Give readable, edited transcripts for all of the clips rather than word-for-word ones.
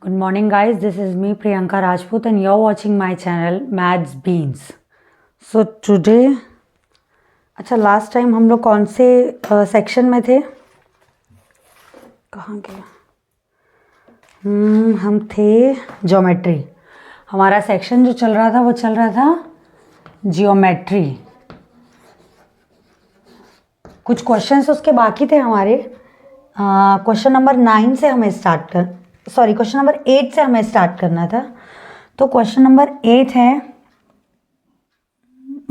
Good morning guys, this is me Priyanka Rajput and you're watching my channel Maths Beans. So today, अच्छा last time हम लोग कौन से section में थे? कहाँ गए? हम थे ज्योमेट्री. हमारा सेक्शन जो चल रहा था वो चल रहा था जियोमेट्री. कुछ क्वेश्चंस उसके बाकी थे हमारे. क्वेश्चन नंबर 9 से हमें क्वेश्चन नंबर 8 से हमें स्टार्ट करना था. तो क्वेश्चन नंबर 8 है,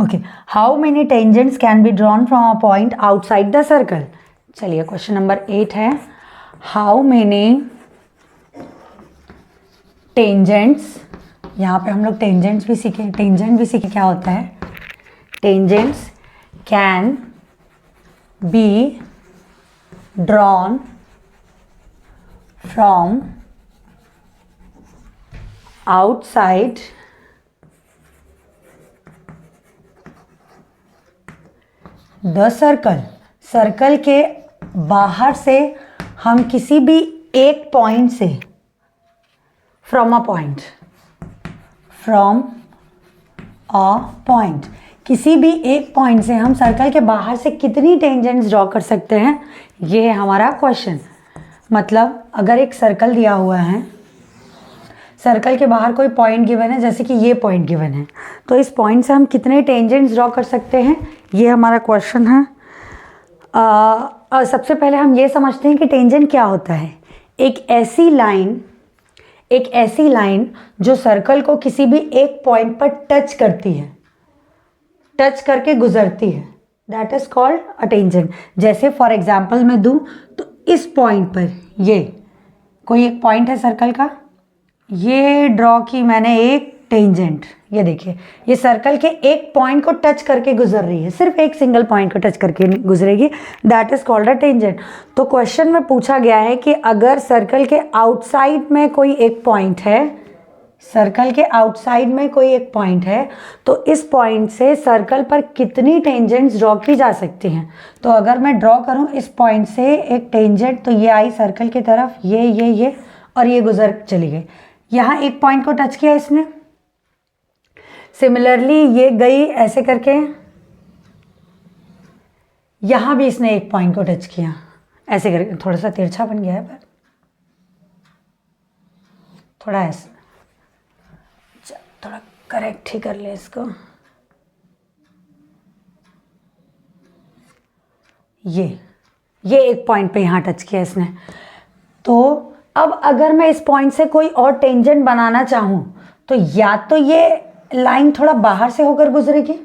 okay, how many tangents can be drawn from a point outside the circle. चलिए क्वेश्चन नंबर 8 है, हाउ मेनी टेंजेंट्स. यहाँ पे हम लोग टेंजेंट भी सीखे क्या होता है. Tangents can be drawn from outside the circle के बाहर से हम किसी भी एक पॉइंट से फ्रॉम अ पॉइंट किसी भी एक पॉइंट से हम सर्कल के बाहर से कितनी टेंजेंट्स ड्रॉ कर सकते हैं, ये है हमारा क्वेश्चन. मतलब अगर एक सर्कल दिया हुआ है, सर्कल के बाहर कोई पॉइंट गिवन है, जैसे कि ये पॉइंट गिवन है, तो इस पॉइंट से हम कितने टेंजेंट्स ड्रॉ कर सकते हैं, ये हमारा क्वेश्चन है. सबसे पहले हम ये समझते हैं कि टेंजेंट क्या होता है. एक ऐसी लाइन जो सर्कल को किसी भी एक पॉइंट पर टच करके गुजरती है, that is called a tangent. जैसे फॉर एग्जाम्पल मैं दूं तो इस पॉइंट पर ये कोई एक पॉइंट है सर्कल का, ये ड्रॉ की मैंने एक टेंजेंट. ये देखिए, ये सर्कल के एक पॉइंट को टच करके गुजर रही है, सिर्फ एक सिंगल पॉइंट को टच करके गुजरेगी, that is called a tangent. तो क्वेश्चन में पूछा गया है कि अगर सर्कल के आउटसाइड में कोई एक पॉइंट है, तो इस पॉइंट से सर्कल पर कितनी टेंजेंट्स ड्रॉ की जा सकती हैं. तो अगर मैं ड्रॉ करूं इस पॉइंट से एक टेंजेंट, तो ये आई सर्कल की तरफ, ये और ये गुजर चली गई. यहाँ एक पॉइंट को टच किया इसने, सिमिलरली ये गई ऐसे करके, यहाँ भी इसने एक पॉइंट को टच किया ऐसे करके. थोड़ा सा तिरछा बन गया है पर थोड़ा ऐसे, थोड़ा करेक्ट ही कर ले इसको. ये एक पॉइंट पे यहाँ टच किया इसने. तो अब अगर मैं इस पॉइंट से कोई और टेंजेंट बनाना चाहूँ, तो या तो ये लाइन थोड़ा बाहर से होकर गुजरेगी,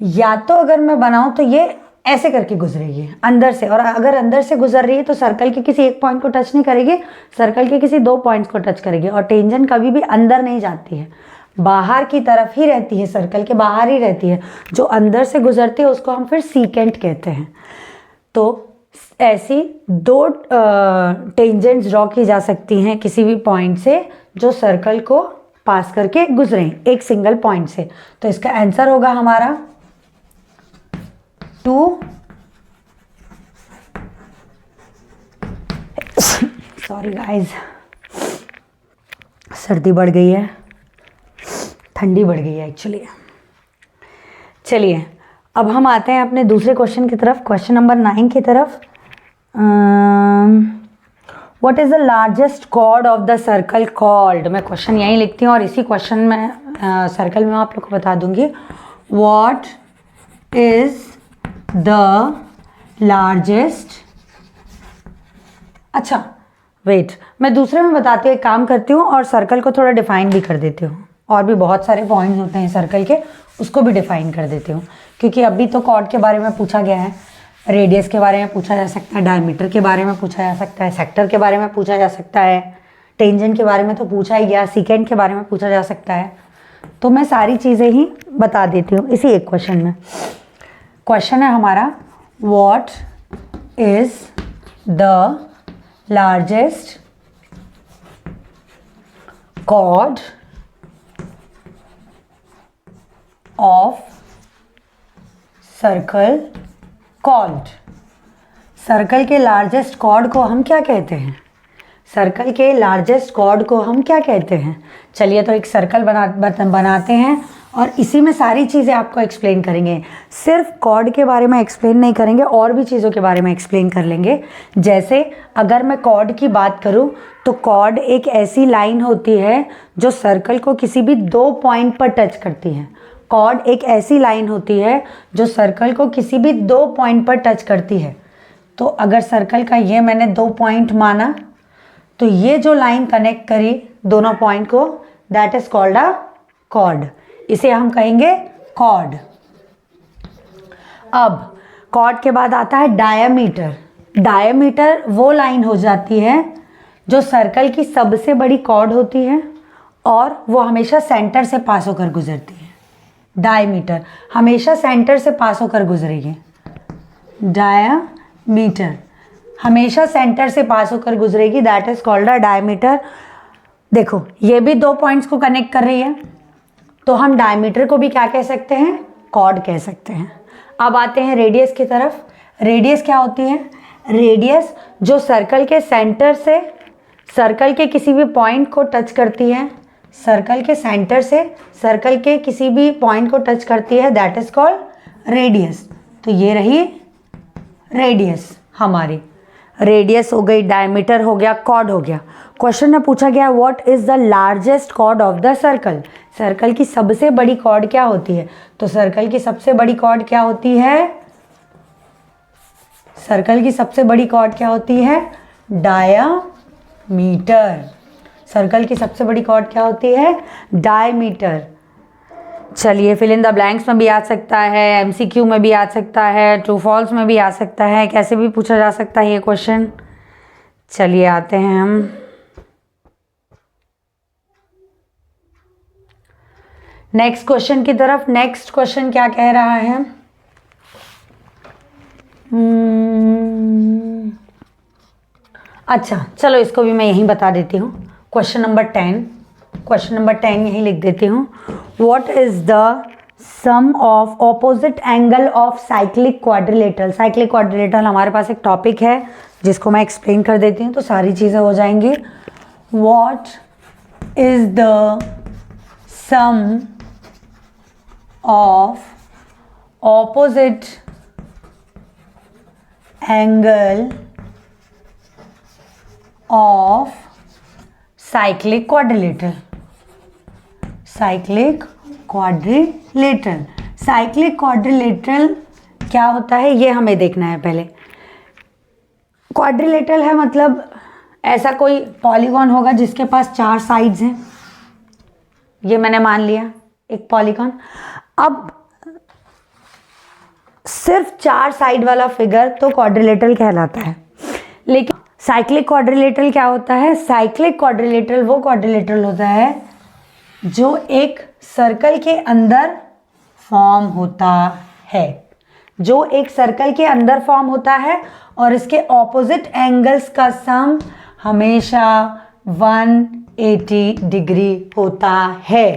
या तो अगर मैं बनाऊँ तो ये ऐसे करके गुजरेगी अंदर से. और अगर अंदर से गुजर रही है तो सर्कल के किसी एक पॉइंट को टच नहीं करेगी, सर्कल के किसी दो पॉइंट्स को टच करेगी. और टेंजेंट कभी भी अंदर नहीं जाती है, बाहर की तरफ ही रहती है, सर्कल के बाहर ही रहती है. जो अंदर से गुजरती है उसको हम फिर सीकेंट कहते हैं. तो ऐसी दो टेंजेंट्स ड्रॉ की जा सकती हैं किसी भी पॉइंट से जो सर्कल को पास करके गुजरें एक सिंगल पॉइंट से. तो इसका आंसर होगा हमारा 2. सॉरी गाइस, सर्दी बढ़ गई है, ठंडी बढ़ गई है एक्चुअली. चलिए अब हम आते हैं अपने दूसरे क्वेश्चन की तरफ, क्वेश्चन नंबर 9 की तरफ. What is the largest chord of the circle called. मैं क्वेश्चन यहीं लिखती हूँ और इसी क्वेश्चन में सर्कल में आप लोग को बता दूंगी. What is the largest. अच्छा वेट, मैं दूसरे में बताती हूँ, एक काम करती हूँ और सर्कल को थोड़ा डिफाइन भी कर देती हूँ. और भी बहुत सारे पॉइंट्स होते हैं सर्कल के, उसको भी डिफाइन कर देती हूँ. क्योंकि अभी तो कॉर्ड के बारे में पूछा गया है, रेडियस के बारे में पूछा जा सकता है, डायमीटर के बारे में पूछा जा सकता है, सेक्टर के बारे में पूछा जा सकता है, टेंजेंट के बारे में तो पूछा ही गया, सीकेंट के बारे में पूछा जा सकता है. तो मैं सारी चीज़ें ही बता देती हूँ इसी एक क्वेश्चन में. क्वेश्चन है हमारा, what is the largest chord of circle called. Circle के लार्जेस्ट कॉर्ड को हम क्या कहते हैं, सर्कल के लार्जेस्ट कॉर्ड को हम क्या कहते हैं? चलिए तो एक सर्कल बनाते हैं और इसी में सारी चीज़ें आपको एक्सप्लेन करेंगे। सिर्फ कॉर्ड के बारे में एक्सप्लेन नहीं करेंगे, और भी चीज़ों के बारे में एक्सप्लेन कर लेंगे। जैसे अगर मैं कॉर्ड की बात करूं तो कॉर्ड एक ऐसी लाइन होती है जो सर्कल को किसी भी 2 पॉइंट पर टच करती है। कॉर्ड एक ऐसी लाइन होती है जो सर्कल को किसी भी 2 पॉइंट पर टच करती है। तो अगर सर्कल का ये मैंने 2 पॉइंट माना, तो ये जो लाइन कनेक्ट करी दोनों पॉइंट को, that is called a cord. इसे हम कहेंगे कॉर्ड। अब कॉर्ड के बाद आता है डायमीटर। डायमीटर वो लाइन हो जाती है जो सर्कल की सबसे बड़ी कॉर्ड होती है और वो हमेशा सेंटर से पास होकर गुजरती है। डायमीटर हमेशा सेंटर से पास होकर गुजरेगी। डायमीटर हमेशा सेंटर से पास होकर गुजरेगी, that is called a diameter. देखो ये भी 2 पॉइंट्स को कनेक्ट कर रही है, तो हम डायमीटर को भी क्या कह सकते हैं? कॉर्ड कह सकते हैं। अब आते हैं रेडियस की तरफ। रेडियस क्या होती है? रेडियस जो सर्कल के सेंटर से सर्कल के किसी भी पॉइंट को टच करती है, सर्कल के सेंटर से सर्कल के किसी भी पॉइंट को टच करती है, दैट इज कॉल्ड रेडियस। तो ये रही रेडियस हमारी। रेडियस हो गई, डायमीटर हो गया, कॉर्ड हो गया। क्वेश्चन में पूछा गया what is the largest chord of the circle. Circle की सबसे बड़ी कॉर्ड क्या होती है? तो सर्कल की सबसे बड़ी कॉर्ड क्या होती है? सर्कल की सबसे बड़ी कॉर्ड क्या होती है? डायमीटर। सर्कल की सबसे बड़ी कॉर्ड क्या होती है? डायमीटर। चलिए फिल इन द ब्लैंक्स में भी आ सकता है, एमसीक्यू में भी आ सकता है, ट्रू फॉल्स में भी आ सकता है, कैसे भी पूछा जा सकता है ये क्वेश्चन। चलिए आते हैं हम नेक्स्ट क्वेश्चन की तरफ। नेक्स्ट क्वेश्चन क्या कह रहा है? अच्छा चलो इसको भी मैं यहीं बता देती हूँ। क्वेश्चन नंबर 10 यहीं लिख देती हूँ। What is the sum of opposite angle of cyclic quadrilateral. Cyclic quadrilateral हमारे पास एक टॉपिक है जिसको मैं एक्सप्लेन कर देती हूँ तो सारी चीज़ें हो जाएंगी। What is the sum of opposite angle of cyclic quadrilateral. Cyclic quadrilateral. Cyclic quadrilateral क्या होता है ये हमें देखना है पहले। क्वाड्रिलेटरल है मतलब ऐसा कोई पॉलीगॉन होगा जिसके पास 4 साइड्स हैं। ये मैंने मान लिया एक पॉलीगॉन। अब सिर्फ 4 साइड वाला फिगर तो क्वाड्रिलेटरल कहलाता है। लेकिन साइक्लिक क्वाड्रिलेटरल क्या होता है? साइक्लिक क्वाड्रिलेटरल वो क्वाड्रिलेटरल होता है जो एक सर्कल के अंदर फॉर्म होता है। जो एक सर्कल के अंदर फॉर्म होता है और इसके ऑपोजिट एंगल्स का सम हमेशा 180 डिग्री होता है।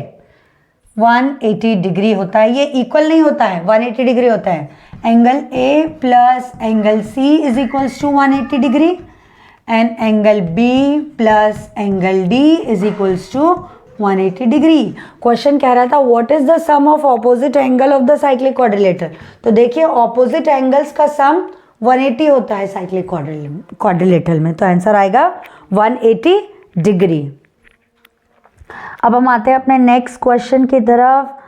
180 डिग्री होता है। ये इक्वल नहीं होता है, 180 डिग्री होता है। Angle A plus angle C is equals to 180 degree and angle B plus angle D is equals to 180 degree. Question कह रहा था what is the sum of opposite angle of the cyclic quadrilateral. तो देखिए opposite angles का सम 180 होता है cyclic quadrilateral में, तो आंसर आएगा 180 डिग्री। अब हम आते हैं अपने नेक्स्ट क्वेश्चन की तरफ।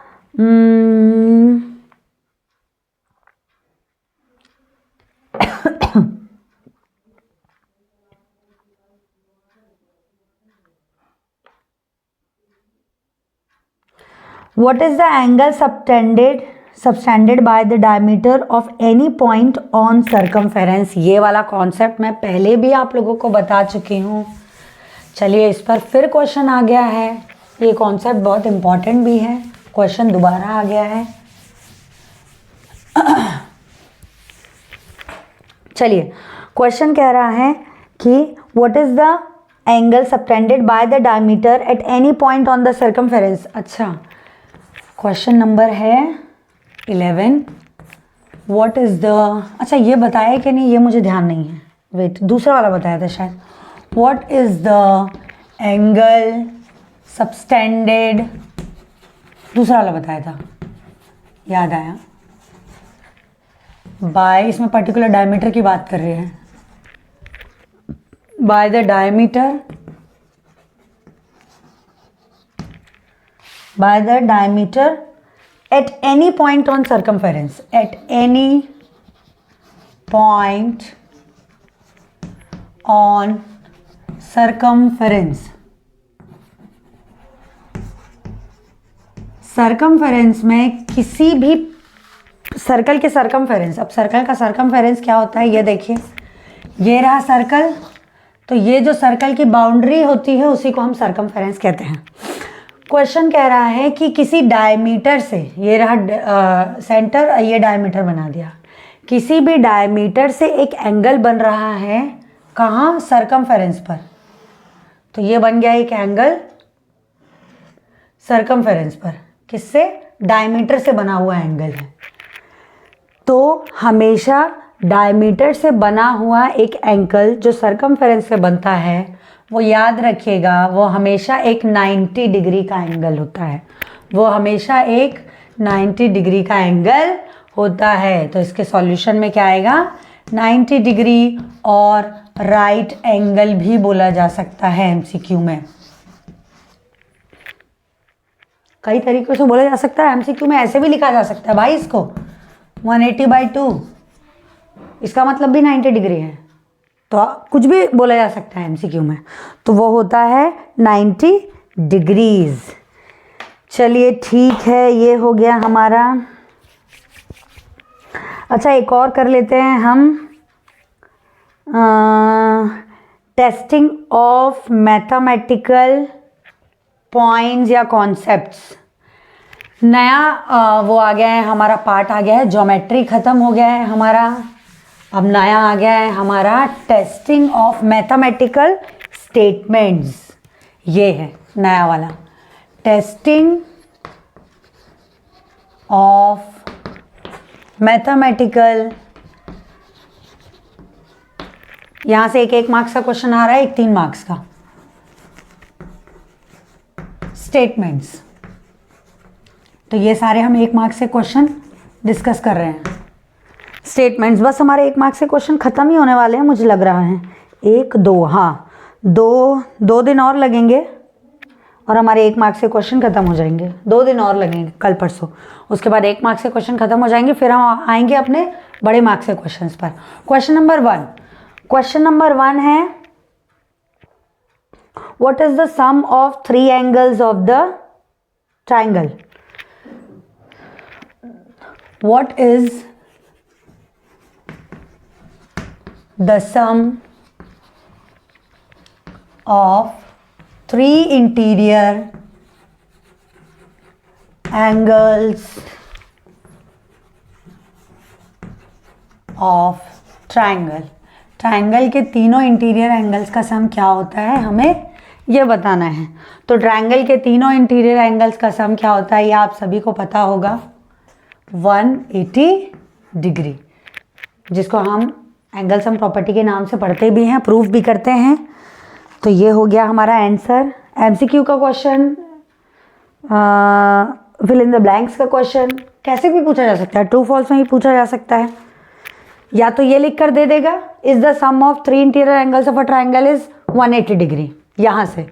What is the angle subtended by the diameter of any point on circumference? ये वाला कॉन्सेप्ट मैं पहले भी आप लोगों को बता चुकी हूँ। चलिए इस पर फिर क्वेश्चन आ गया है। ये कॉन्सेप्ट बहुत इंपॉर्टेंट भी है, क्वेश्चन दोबारा आ गया है। चलिए क्वेश्चन कह रहा है कि what is the angle subtended by the diameter at any point on the circumference. अच्छा क्वेश्चन नंबर है 11। व्हाट इज द, अच्छा ये बताया कि नहीं ये मुझे ध्यान नहीं है, वेट दूसरा वाला बताया था शायद। What is the angle subtended, दूसरा वाला बताया था, याद आया, बाय, इसमें पर्टिकुलर डायमीटर की बात कर रहे हैं, by the diameter, by the diameter at any point on circumference, at any point on circumference, circumference में किसी भी सर्कल के सर्कमफेरेंस, अब सर्कल का सर्कमफेरेंस क्या होता है ये देखिए, ये रहा सर्कल, तो ये जो सर्कल की बाउंड्री होती है उसी को हम सर्कमफेरेंस कहते हैं। क्वेश्चन कह रहा है कि किसी डायमीटर से, ये रहा सेंटर, ये डायमीटर बना दिया, किसी भी डायमीटर से एक एंगल बन रहा है, कहाँ, सर्कमफेरेंस पर, तो ये बन गया एक एंगल सर्कमफेरेंस पर, किससे, डायमीटर से बना हुआ एंगल है। तो हमेशा डायमीटर से बना हुआ एक एंगल जो सर्कमफेरेंस से बनता है, वो याद रखिएगा, वो हमेशा एक 90 डिग्री का एंगल होता है, वो हमेशा एक 90 डिग्री का एंगल होता है। तो इसके सॉल्यूशन में क्या आएगा, 90 डिग्री, और राइट एंगल भी बोला जा सकता है एमसीक्यू में, कई तरीकों से बोला जा सकता है। एमसीक्यू में ऐसे भी लिखा जा सकता है भाई, इसको 180/2, इसका मतलब भी 90 डिग्री है, तो कुछ भी बोला जा सकता है एमसीक्यू में, तो वो होता है 90 डिग्रीज। चलिए ठीक है, ये हो गया हमारा। अच्छा, एक और कर लेते हैं हम, टेस्टिंग ऑफ मैथमेटिकल पॉइंट्स या कॉन्सेप्ट्स। नया वो आ गया है, हमारा पार्ट आ गया है, ज्योमेट्री ख़त्म हो गया है हमारा, अब नया आ गया है हमारा टेस्टिंग ऑफ मैथमेटिकल स्टेटमेंट्स, ये है नया वाला, टेस्टिंग ऑफ मैथमेटिकल। यहाँ से एक मार्क्स का क्वेश्चन आ रहा है, एक 3 मार्क्स का, स्टेटमेंट्स। तो ये सारे हम 1 मार्क्स से क्वेश्चन डिस्कस कर रहे हैं। स्टेटमेंट्स बस हमारे 1 मार्क्स से क्वेश्चन ख़त्म ही होने वाले हैं मुझे लग रहा है, 1 2, हाँ 2 दिन और लगेंगे और हमारे 1 मार्क्स से क्वेश्चन ख़त्म हो जाएंगे। 2 दिन और लगेंगे, कल परसों, उसके बाद 1 मार्क्स से क्वेश्चन ख़त्म हो जाएंगे, फिर हम आएंगे अपने बड़े मार्क्स से क्वेश्चन पर। क्वेश्चन नंबर 1 है, what is the sum of 3 angles of the triangle. What is the sum of 3 interior angles of triangle। Triangle के तीनों इंटीरियर एंगल्स का सम क्या होता है, हमें ये बताना है। तो ट्राइंगल के तीनों इंटीरियर एंगल्स का सम क्या होता है, ये आप सभी को पता होगा, 180 डिग्री, जिसको हम एंगल सम प्रॉपर्टी के नाम से पढ़ते भी हैं, प्रूफ भी करते हैं। तो ये हो गया हमारा आंसर। एमसीक्यू का question, fill in the blanks का क्वेश्चन कैसे भी पूछा जा सकता है, ट्रू फॉल्स में ही पूछा जा सकता है, या तो ये लिख कर दे देगा, is the sum of 3 interior angles of a triangle is 180 degree, यहाँ से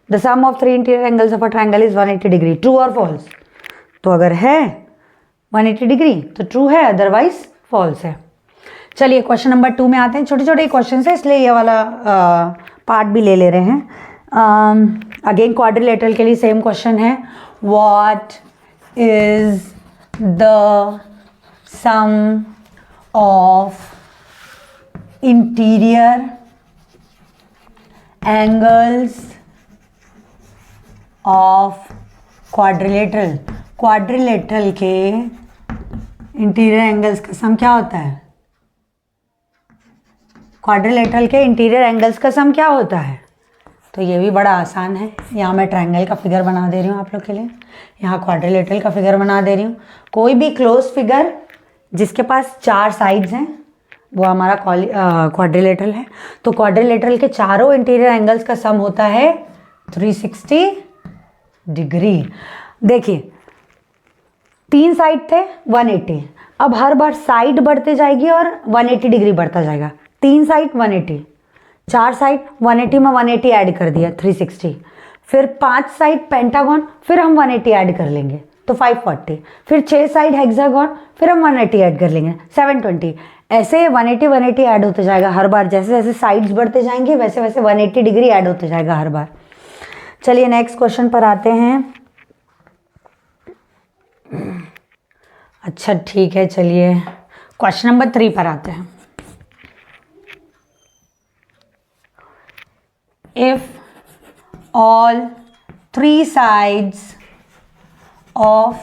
the sum of 3 interior angles of a triangle is 180 degree, true और फॉल्स। तो अगर है 180 डिग्री तो ट्रू है, अदरवाइज फॉल्स है। चलिए क्वेश्चन नंबर 2 में आते हैं। छोटे छोटे क्वेश्चन है इसलिए ये वाला पार्ट भी ले रहे हैं। अगेन क्वाड्रिलेटरल के लिए सेम क्वेश्चन है, what is the sum of interior angles of quadrilateral. Quadrilateral के इंटीरियर एंगल्स का सम क्या होता है, क्वाड्रिलेटरल के इंटीरियर एंगल्स का सम क्या होता है। तो ये भी बड़ा आसान है। यहाँ मैं ट्रायंगल का फिगर बना दे रही हूँ आप लोग के लिए, यहाँ क्वाड्रिलेटरल का फिगर बना दे रही हूँ। कोई भी क्लोज फिगर जिसके पास 4 साइड्स हैं, वो हमारा क्वाड्रिलेटरल है। तो क्वाड्रिलेटरल के चारों इंटीरियर एंगल्स का सम होता है 360 डिग्री। देखिए 3 साइड थे 180, अब हर बार साइड बढ़ते जाएगी और 180 डिग्री बढ़ता जाएगा। 3 साइड 180, 4 साइड 180 में 180 ऐड कर दिया 360, फिर 5 साइड पेंटागन, फिर हम 180 ऐड कर लेंगे तो 540, फिर 6 साइड हेक्सागन, फिर हम 180 ऐड कर लेंगे 720। ऐसे 180 ऐड होते जाएगा हर बार, जैसे जैसे साइड्स बढ़ते जाएंगे वैसे वैसे 180 डिग्री ऐड होते जाएगा हर बार। चलिए नेक्स्ट क्वेश्चन पर आते हैं। अच्छा ठीक है, चलिए क्वेश्चन नंबर 3 पर आते हैं। If all 3 sides of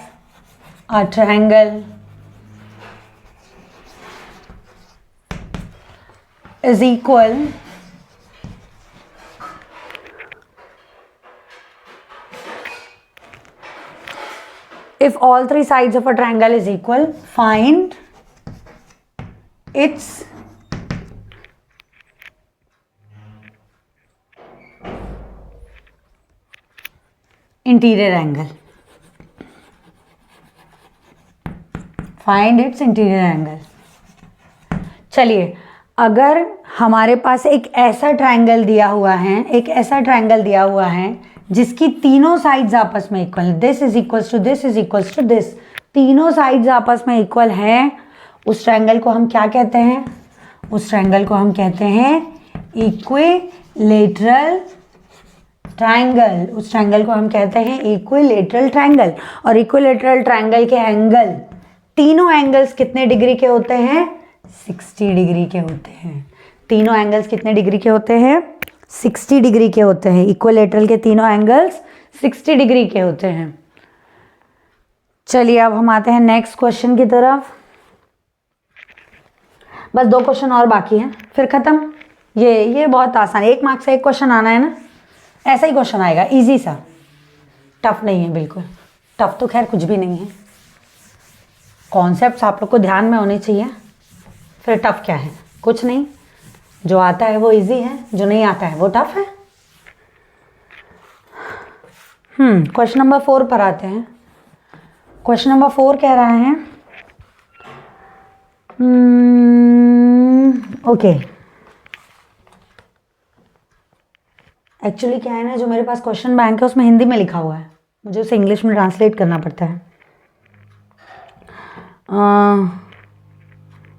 a triangle is equal, if all 3 sides of a triangle is equal, find its interior angle. Find its interior angle. चलिए अगर हमारे पास एक ऐसा ट्रायंगल दिया हुआ है, जिसकी तीनों साइड्स आपस में equal, this is equals to this is equals to this, तीनों साइड्स आपस में इक्वल हैं, उस ट्रायंगल को हम क्या कहते हैं? उस ट्रायंगल को हम कहते हैं इक्विलेटरल ट्रायंगल। उस ट्रायंगल को हम कहते हैं इक्विलेटरल ट्रायंगल। और इक्विलेटरल ट्रायंगल के एंगल, तीनों एंगल्स कितने डिग्री के होते हैं? 60 डिग्री के होते हैं। तीनों एंगल्स कितने डिग्री के होते हैं? 60 डिग्री के होते हैं। इक्विलेटरल के तीनों एंगल्स 60 डिग्री के होते हैं। चलिए अब हम आते हैं नेक्स्ट क्वेश्चन की तरफ। बस 2 क्वेश्चन और बाकी हैं, फिर खत्म। ये बहुत आसान है, 1 मार्क्स से 1 क्वेश्चन आना है ना, ऐसा ही क्वेश्चन आएगा, इजी सा, टफ नहीं है बिल्कुल। टफ तो खैर कुछ भी नहीं है, कॉन्सेप्ट्स आप लोग को ध्यान में होने चाहिए। फिर टफ क्या है? कुछ नहीं, जो आता है वो इजी है, जो नहीं आता है वो टफ है। क्वेश्चन नंबर 4 पर आते हैं। क्वेश्चन नंबर 4 कह रहा है, ओके, एक्चुअली क्या है ना, जो मेरे पास क्वेश्चन बैंक है उसमें हिंदी में लिखा हुआ है, मुझे उसे इंग्लिश में ट्रांसलेट करना पड़ता है।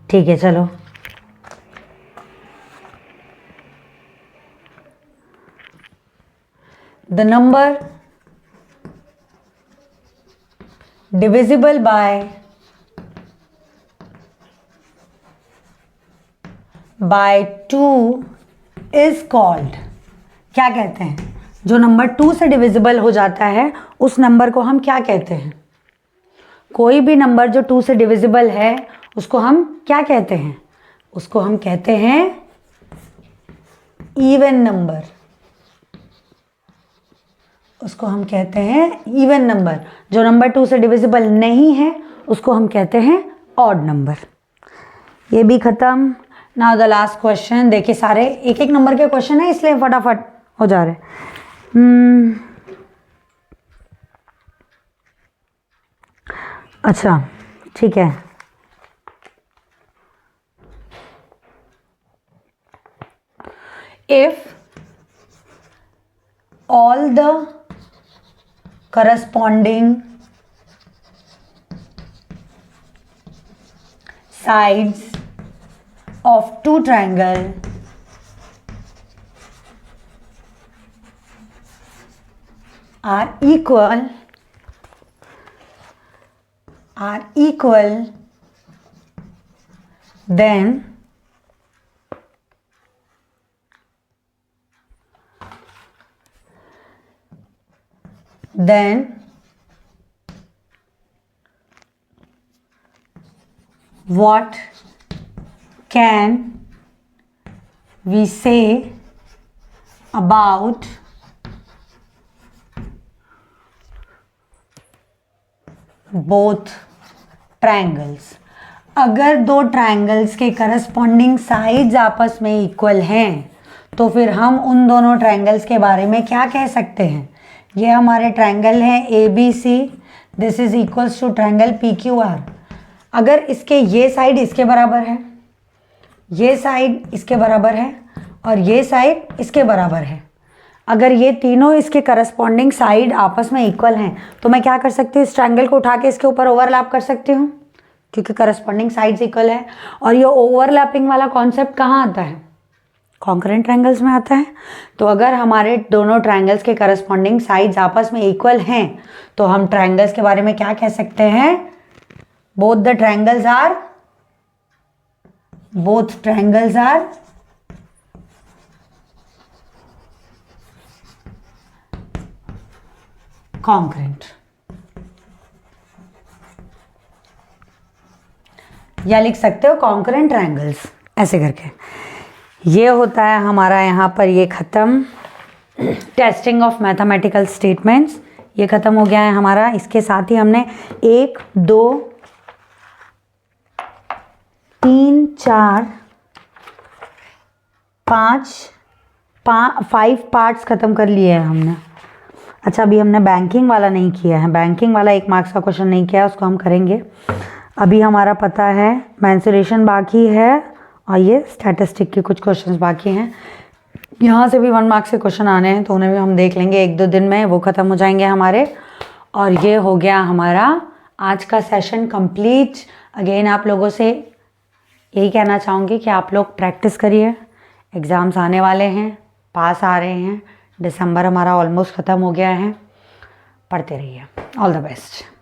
ठीक है चलो, the number divisible by 2 is called, क्या कहते हैं? जो नंबर 2 से डिविजिबल हो जाता है उस नंबर को हम क्या कहते हैं? कोई भी नंबर जो 2 से डिविजिबल है उसको हम क्या कहते हैं? उसको हम कहते हैं इवन नंबर। उसको हम कहते हैं इवन नंबर। जो नंबर 2 से डिविजिबल नहीं है उसको हम कहते हैं ऑड नंबर। ये भी खत्म। Now the last question. देखिए सारे 1-1 नंबर के क्वेश्चन है, इसलिए फटाफट हो जा रहे। अच्छा ठीक है, if all the corresponding sides of 2 triangle are equal, then what can we say about both triangles? अगर दो ट्रायंगल्स के करस्पॉन्डिंग साइड्स आपस में इक्वल हैं तो फिर हम उन दोनों ट्रायंगल्स के बारे में क्या कह सकते हैं? ये हमारे ट्रायंगल हैं ABC, this is equals to triangle PQR। अगर इसके ये साइड इसके बराबर है, ये साइड इसके बराबर है और ये साइड इसके बराबर है, अगर ये तीनों इसके करस्पॉन्डिंग साइड आपस में इक्वल हैं तो मैं क्या कर सकती हूँ? इस ट्रायंगल को उठा के इसके ऊपर ओवरलैप कर सकती हूँ क्योंकि करस्पॉन्डिंग साइड्स इक्वल है। और ये ओवरलैपिंग वाला कॉन्सेप्ट कहाँ आता है? कॉन्करेंट ट्रायंगल्स में आता है। तो अगर हमारे दोनों ट्रायंगल्स के करस्पॉन्डिंग साइड्स आपस में इक्वल हैं तो हम ट्रायंगल्स के बारे में क्या कह सकते हैं? बोथ ट्रायंगल्स आर कॉन्करेंट, या लिख सकते हो कॉन्करेंट ट्रायंगल्स, ऐसे करके। ये होता है हमारा यहाँ पर ये ख़त्म टेस्टिंग ऑफ मैथमेटिकल स्टेटमेंट्स, ये ख़त्म हो गया है हमारा। इसके साथ ही हमने 1 2 3 4 5 पार्ट्स ख़त्म कर लिए हैं हमने। अच्छा, अभी हमने बैंकिंग वाला नहीं किया है, बैंकिंग वाला 1 मार्क्स का क्वेश्चन नहीं किया है, उसको हम करेंगे। अभी हमारा पता है मेंसुरेशन बाकी है और ये स्टैटिस्टिक के कुछ क्वेश्चंस बाकी हैं। यहाँ से भी 1 मार्क्स के क्वेश्चन आने हैं तो उन्हें भी हम देख लेंगे 1-2 दिन में, वो ख़त्म हो जाएंगे हमारे। और ये हो गया हमारा आज का सेशन कंप्लीट। अगेन आप लोगों से यही कहना चाहूँगी कि आप लोग प्रैक्टिस करिए, एग्ज़ाम्स आने वाले हैं, पास आ रहे हैं, दिसंबर हमारा ऑलमोस्ट ख़त्म हो गया है। पढ़ते रहिए। All the best.